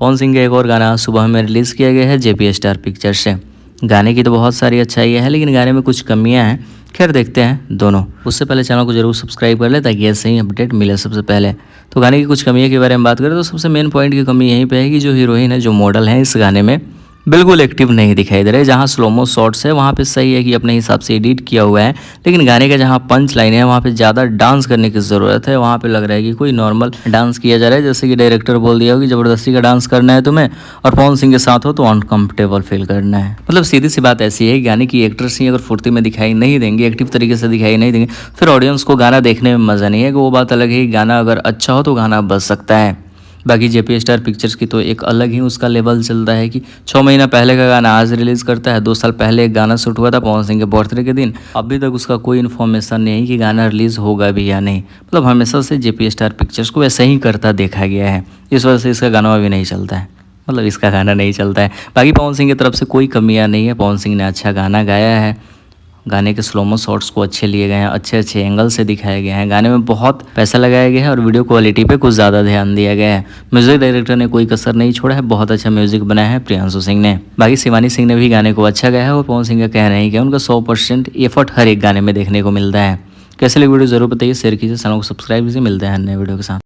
पवन सिंह का एक और गाना सुबह में रिलीज़ किया गया है जेपी स्टार पिक्चर से। गाने की तो बहुत सारी अच्छाइयाँ हैं, लेकिन गाने में कुछ कमियां हैं। खैर देखते हैं दोनों। उससे पहले चैनल को जरूर सब्सक्राइब कर ले ताकि ऐसे ही अपडेट मिले सबसे पहले। तो गाने की कुछ कमियों के बारे में बात करें तो सबसे मेन पॉइंट की कमी यहीं पे है कि जो हीरोइन है, जो मॉडल है, इस गाने में बिल्कुल एक्टिव नहीं दिखाई दे रहे। जहाँ स्लोमो शॉट्स है वहाँ पे सही है कि अपने हिसाब से एडिट किया हुआ है, लेकिन गाने का जहाँ पंच लाइन है वहाँ पे ज़्यादा डांस करने की ज़रूरत है। वहाँ पे लग रहा है कि कोई नॉर्मल डांस किया जा रहा है, जैसे कि डायरेक्टर बोल दिया हो कि ज़बरदस्ती का डांस करना है तुम्हें और पवन सिंह के साथ हो तो अनकंफर्टेबल फील करना है। मतलब सीधी सी बात ऐसी है, गाने की एक्टर्स ही अगर फुर्ती में दिखाई नहीं देंगे, एक्टिव तरीके से दिखाई नहीं देंगे, फिर ऑडियंस को गाना देखने में मज़ा नहीं है। कि वो बात अलग है कि गाना अगर अच्छा हो तो गाना बज सकता है। बाकी जेपी स्टार पिक्चर्स की तो एक अलग ही उसका लेवल चलता है कि 6 महीना पहले का गाना आज रिलीज़ करता है। 2 साल पहले एक गाना शूट हुआ था पवन सिंह के बर्थडे के दिन, अभी तक उसका कोई इन्फॉर्मेशन नहीं है कि गाना रिलीज़ होगा भी या नहीं। मतलब हमेशा से जेपी स्टार पिक्चर्स को ऐसा ही करता देखा गया है, इस वजह से इसका गाना अभी नहीं चलता है। मतलब इसका गाना नहीं चलता है। बाकी पवन सिंह की तरफ से कोई कमियाँ नहीं है, पवन सिंह ने अच्छा गाना गाया है। गाने के स्लोमो शॉट्स को अच्छे लिए गए हैं, अच्छे अच्छे एंगल से दिखाए गए हैं। गाने में बहुत पैसा लगाया गया है और वीडियो क्वालिटी पे कुछ ज़्यादा ध्यान दिया गया है। म्यूजिक डायरेक्टर ने कोई कसर नहीं छोड़ा है, बहुत अच्छा म्यूजिक बनाया है प्रियांशु सिंह ने। बाकी शिवानी सिंह ने भी गाने को अच्छा गाया है और पवन सिंह का कहना है कि उनका 100% एफर्ट हर एक गाने में देखने को मिलता है। कैसे लगी वीडियो जरूर बताइए, शेयर कीजिए, चैनल को सब्सक्राइब कीजिए। मिलते हैं नए वीडियो के साथ।